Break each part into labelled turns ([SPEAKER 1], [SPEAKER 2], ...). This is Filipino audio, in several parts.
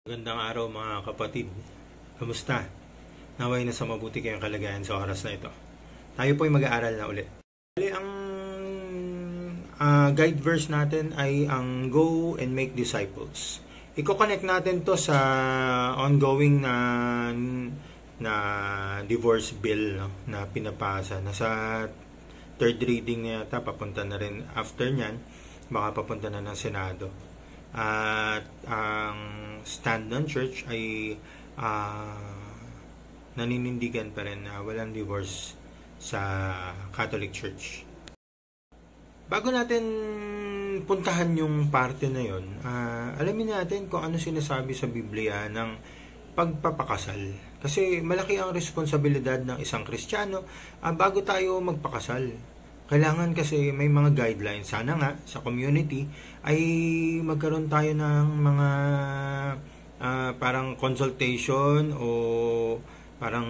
[SPEAKER 1] Magandang araw mga kapatid. Kamusta? Naway na sa mabuti kayong kalagayan sa oras na ito. Tayo po ay mag-aaral na ulit. Ang guide verse natin ay ang Go and Make Disciples. Iko-connect natin to sa ongoing na divorce bill, no, na pinapasa. Nasa third reading na yata, papunta na rin after nyan. Baka papunta na ng Senado. At ang stand ng church ay naninindigan pa rin na walang divorce sa Catholic Church. Bago natin puntahan yung parte na yon, alamin natin kung ano sinasabi sa Biblia ng pagpapakasal. Kasi malaki ang responsibilidad ng isang Kristiyano bago tayo magpakasal. Kailangan kasi may mga guidelines. Sana nga sa community ay magkaroon tayo ng mga parang consultation o parang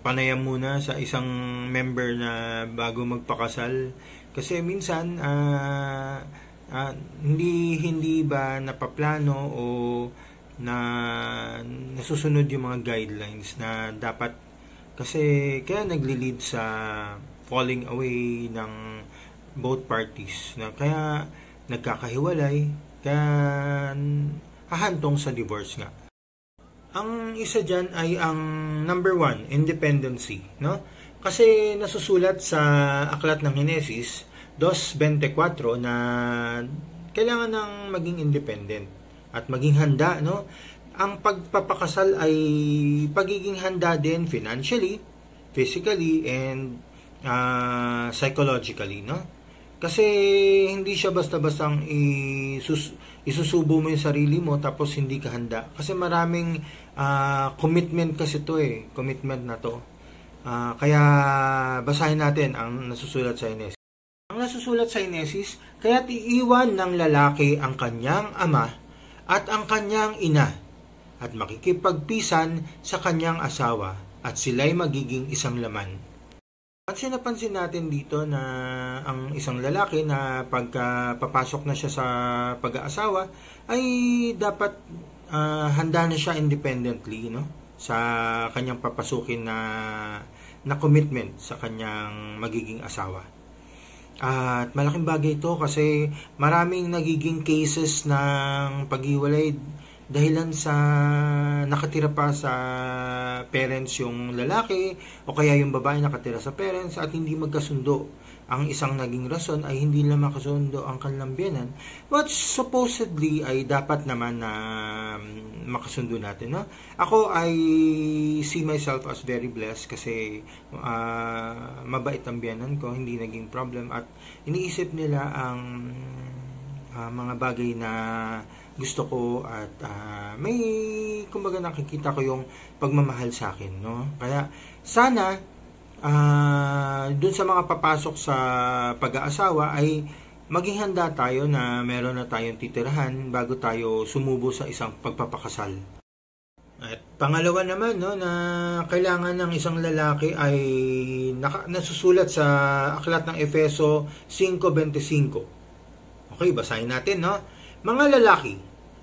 [SPEAKER 1] panayam muna sa isang member na bago magpakasal. Kasi minsan hindi ba napaplano o na nasusunod yung mga guidelines na dapat, kasi kaya nagli-lead sa falling away ng both parties, na kaya nagkakahiwalay, kaya hahantong sa divorce nga. Ang isa dyan ay ang number 1, independency, no? Kasi nasusulat sa aklat ng Henesis 2:24 na kailangan ng maging independent at maging handa, no? Ang pagpapakasal ay pagiging handa din financially, physically, and psychologically, no? Kasi hindi siya basta-bastang isusubo mo yung sarili mo tapos hindi ka handa. Kasi maraming commitment kasi to commitment na to. Kaya basahin natin ang nasusulat sa Henesis. Ang nasusulat sa Henesis, kaya't iiwan ng lalaki ang kanyang ama at ang kanyang ina at makikipagpisan sa kanyang asawa at sila'y magiging isang laman. Pansin natin dito na ang isang lalaki na pagkapapasok na siya sa pag-aasawa ay dapat handa na siya independently, no, sa kanyang papasukin na commitment sa kanyang magiging asawa. At malaking bagay ito kasi maraming nagiging cases ng paghiwalay dahilan sa nakatira pa sa parents yung lalaki o kaya yung babae nakatira sa parents at hindi magkasundo. Ang isang naging rason ay hindi na makasundo ang kanilang biyenan, but supposedly ay dapat naman na makasundo natin, no? Ako I see myself as very blessed kasi mabait ang biyenan ko, hindi naging problem at iniisip nila ang mga bagay na gusto ko at may kumbaga nakikita ko yung pagmamahal sa akin, no? Kaya sana dun sa mga papasok sa pag-aasawa ay maging handa tayo na meron na tayong titirahan bago tayo sumubo sa isang pagpapakasal. At pangalawa naman, no, na kailangan ng isang lalaki ay nasusulat sa aklat ng Efeso 5:25. Okay, basahin natin, no? Mga lalaki,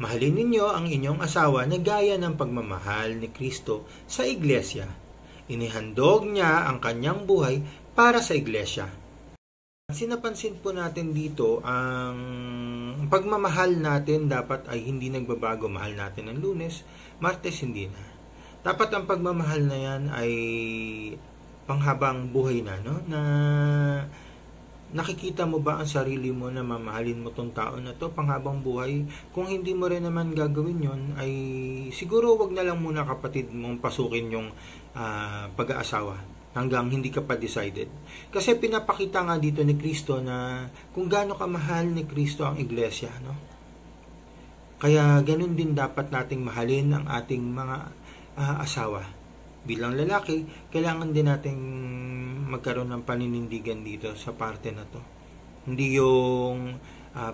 [SPEAKER 1] mahalin ninyo ang inyong asawa na gaya ng pagmamahal ni Kristo sa iglesia. Inihandog niya ang kanyang buhay para sa iglesia. Sinapansin po natin dito ang pagmamahal natin dapat ay hindi nagbabago. Mahal natin ng Lunes, Martes hindi na. Dapat ang pagmamahal na yan ay panghabang buhay na, no? Na nakikita mo ba ang sarili mo na mamahalin mo tong tao na to panghabang buhay? Kung hindi mo rin naman gagawin yon, ay siguro wag na lang muna, kapatid, mong pasukin yung pag-aasawa hanggang hindi ka pa decided. Kasi pinapakita nga dito ni Kristo na kung gaano kamahal ni Kristo ang iglesia, no? Kaya ganun din dapat nating mahalin ang ating mga asawa. Bilang lalaki, kailangan din nating magkaroon ng paninindigan dito sa parte na to. Hindi yung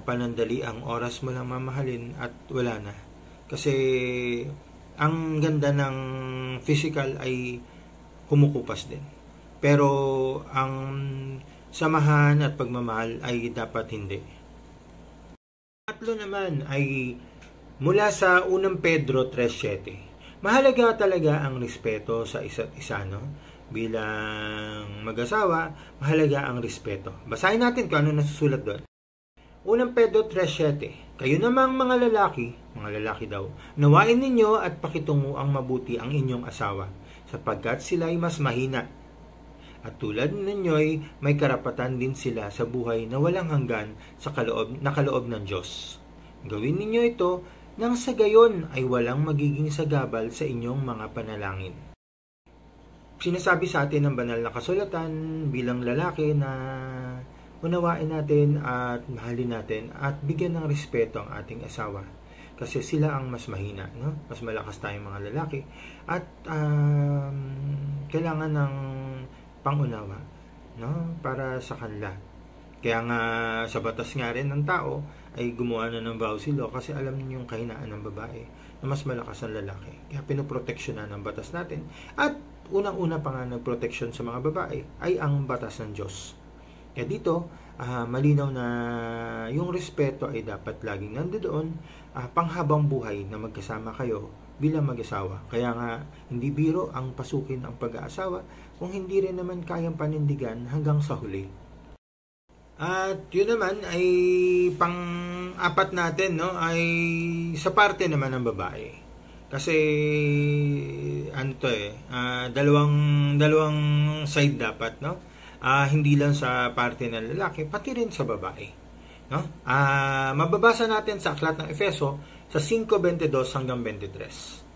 [SPEAKER 1] panandali ang oras mo lang mamahalin at wala na. Kasi ang ganda ng physical ay kumukupas din. Pero ang samahan at pagmamahal ay dapat hindi. Tatlo naman ay Mula sa 1 Pedro 3:7. Mahalaga talaga ang respeto sa isa't isa, no? Bilang mag-asawa, mahalaga ang respeto. Basahin natin kung ano nasusulat doon. 1 Pedro 3:7. Kayo namang mga lalaki daw, nawain ninyo at pakitungo ang mabuti ang inyong asawa, sapagkat sila ay mas mahina. At tulad ninyo'y may karapatan din sila sa buhay na walang hanggan sa kaloob ng Diyos. Gawin ninyo ito nang sa gayon ay walang magiging sagabal sa inyong mga panalangin. Sinasabi sa atin ng banal na kasulatan bilang lalaki na unawain natin at mahalin natin at bigyan ng respeto ang ating asawa. Kasi sila ang mas mahina, no? Mas malakas tayong mga lalaki. At kailangan ng pangunawa, no? Para sa kanila. Kaya nga sa batas nga rin ng tao ay gumawa na ng vowsy law kasi alam niyo yung kahinaan ng babae na mas malakas ang lalaki. Kaya pinoproteksyonan ng batas natin. At unang-una pa nga nagproteksyon sa mga babae ay ang batas ng Diyos. Kaya dito, malinaw na yung respeto ay dapat laging nandoon, panghabang buhay na magkasama kayo bilang mag-asawa. Kaya nga, hindi biro ang pasukin ang pag-aasawa kung hindi rin naman kayang panindigan hanggang sa huli. At yun naman ay pang-apat natin, no, ay sa parte naman ng babae. Kasi dalawang side dapat, no? Hindi lang sa parte ng lalaki, pati rin sa babae, no? Mababasa natin sa aklat ng Efeso sa 5:22 hanggang 23.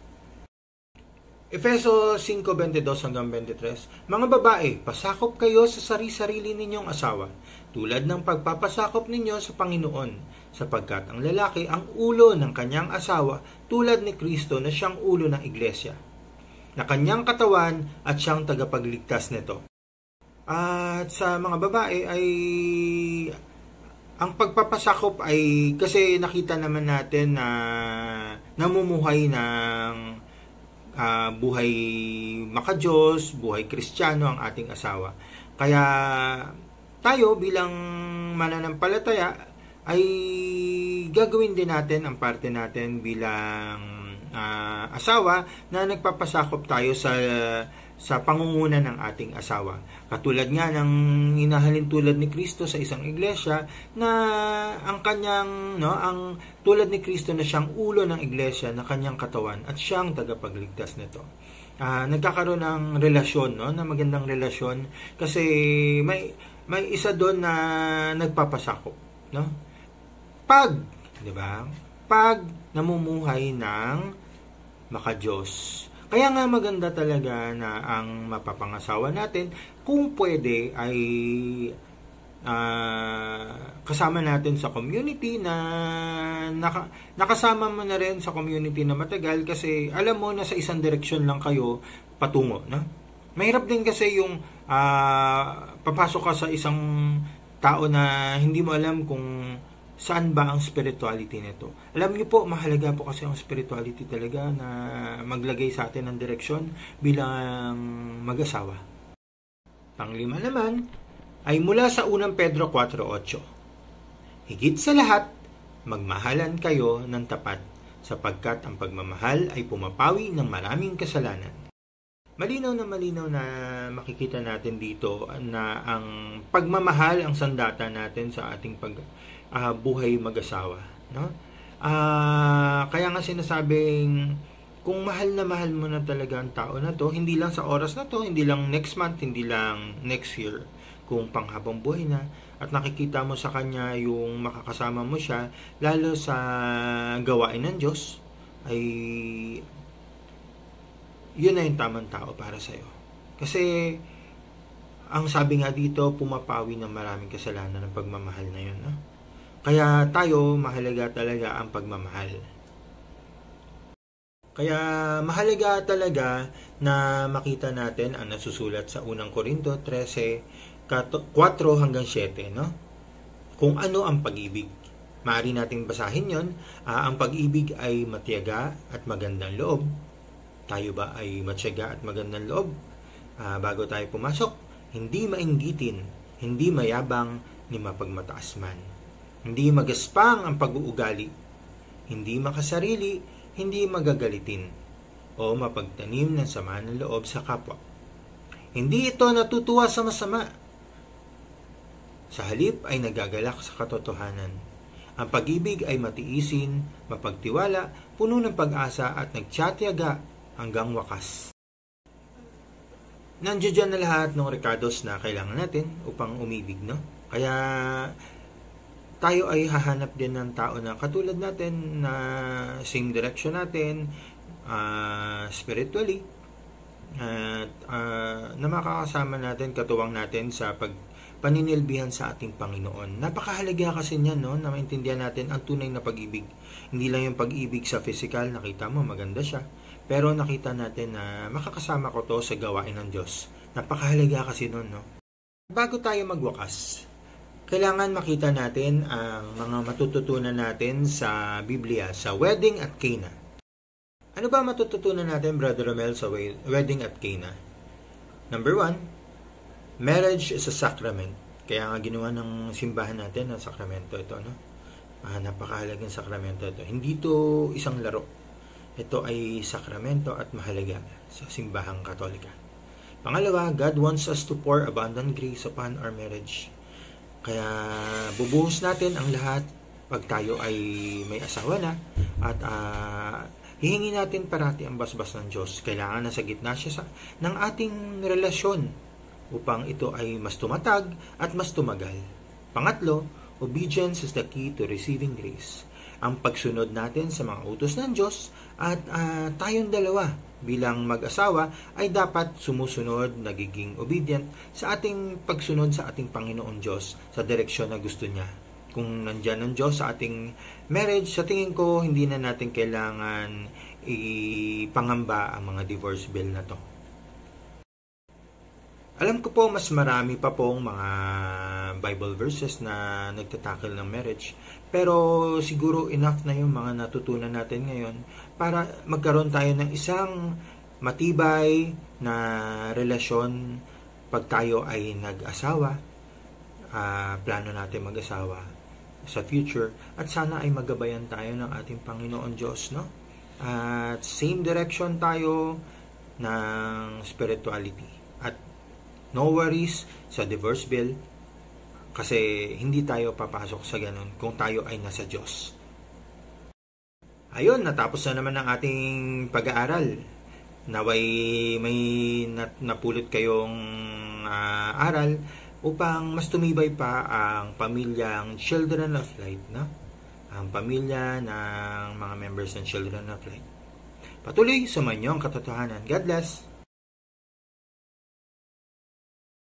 [SPEAKER 1] Efeso 5:22 hanggang 23. Mga babae, pasakop kayo sa sarili ninyong asawa, tulad ng pagpapasakop ninyo sa Panginoon, sapagkat ang lalaki ang ulo ng kanyang asawa, tulad ni Kristo na siyang ulo ng iglesia, na kanyang katawan at siyang tagapagligtas nito. At sa mga babae ay ang pagpapasakop ay kasi nakita naman natin na namumuhay ng buhay makadiyos, buhay Kristiyano ang ating asawa. Kaya tayo bilang mananampalataya ay gagawin din natin ang parte natin bilang asawa na nagpapasakop tayo sa pangunguna ng ating asawa. Katulad nga ng inahalin tulad ni Kristo sa isang iglesia na ang kanyang ang tulad ni Kristo na siyang ulo ng iglesia na kanyang katawan at siyang tagapagligtas nito. Nagkakaroon ng relasyon, na magandang relasyon kasi may isa doon na nagpapasakop, no? Pag namumuhay ng makadiyos. Kaya nga maganda talaga na ang mapapangasawa natin, kung pwede ay kasama natin sa community na nakasama mo na rin sa community na matagal kasi alam mo na sa isang direksyon lang kayo patungo, no? Mahirap din kasi yung papasok ka sa isang tao na hindi mo alam kung saan ba ang spirituality nito. Alam niyo po, mahalaga po kasi ang spirituality talaga na maglagay sa atin ng direksyon bilang mag-asawa. Panglima naman ay mula sa 1 Pedro 4:8. Higit sa lahat, magmahalan kayo ng tapat, sapagkat ang pagmamahal ay pumapawi ng maraming kasalanan. Malinaw na makikita natin dito na ang pagmamahal ang sandata natin sa ating buhay mag-asawa, no? Kaya nga sinasabing kung mahal na mahal mo na talaga ang tao na to, hindi lang sa oras na to, hindi lang next month, hindi lang next year, kung panghabang buhay na at nakikita mo sa kanya yung makakasama mo siya lalo sa gawain ng Diyos, ay yun na yung tamang tao para sa'yo. Kasi ang sabi nga dito, pumapawi ng maraming kasalanan ng pagmamahal na yun, no? Kaya tayo, mahalaga talaga ang pagmamahal. Kaya mahalaga talaga na makita natin ang nasusulat sa 1 Corinto 13:4 hanggang 7, no? Kung ano ang pag-ibig. Maaari nating basahin yon. Ang pag-ibig ay matiyaga at magandang loob. Tayo ba ay matiyaga at magandang loob? Bago tayo pumasok, hindi mainggitin, hindi mayabang, ni mapagmataas man. Hindi magaspang ang pag-uugali, hindi makasarili, hindi magagalitin, o mapagtanim ng sama ng loob sa kapwa. Hindi ito natutuwa sa masama. Sa halip ay nagagalak sa katotohanan. Ang pag-ibig ay matiisin, mapagtiwala, puno ng pag-asa at nagtiyatiyaga hanggang wakas. Nandiyo dyan na lahat ng recados na kailangan natin upang umibig, no? Kaya tayo ay hahanap din ng tao na katulad natin, na same direction natin, spiritually, at na makakasama natin, katuwang natin sa paninilbihan sa ating Panginoon. Napakahalaga kasi niyan, no? Na maintindihan natin ang tunay na pag-ibig. Hindi lang yung pag-ibig sa physical, nakita mo maganda siya, pero nakita natin na makakasama ko to sa gawain ng Diyos. Napakahalaga kasi nun, no? Bago tayo magwakas, kailangan makita natin ang mga matututunan natin sa Biblia sa wedding at Cana. Ano ba matututunan natin, Brother Romel, sa wedding at Cana? Number 1, marriage is a sacrament. Kaya nga ginawa ng simbahan natin ang sakramento ito, no? Napakahalagang sakramento ito. Hindi to isang laro. Ito ay sakramento at mahalaga sa simbahang Katolika. Pangalawa, God wants us to pour abundant grace upon our marriage. Kaya bubuhos natin ang lahat pag tayo ay may asawa na, at hihingi natin parati ang basbas ng Diyos. Kailangan nasa gitna siya ng ating relasyon upang ito ay mas tumatag at mas tumagal. Pangatlo, obedience is the key to receiving grace. Ang pagsunod natin sa mga utos ng Diyos, at tayong dalawa bilang mag-asawa ay dapat sumusunod, nagiging obedient sa ating pagsunod sa ating Panginoon Diyos sa direksyon na gusto niya. Kung nandyan ang Diyos sa ating marriage, sa tingin ko hindi na natin kailangan ipangamba ang mga divorce bill na to. Alam ko po mas marami pa pong mga Bible verses na nagtatakil ng marriage, pero siguro enough na yung mga natutunan natin ngayon para magkaroon tayo ng isang matibay na relasyon pag tayo ay nag-asawa. Plano natin mag-asawa sa future, at sana ay magabayan tayo ng ating Panginoon Diyos, no? At same direction tayo ng spirituality, at no worries sa divorce bill, kasi hindi tayo papasok sa ganun kung tayo ay nasa Diyos. Ayun, natapos na naman ang ating pag-aaral. Naway may napulot kayong aral upang mas tumibay pa ang pamilyang Children of Light, no? Ang pamilya ng mga members ng Children of Light. Patuloy sumainyo ang katotohanan. God bless!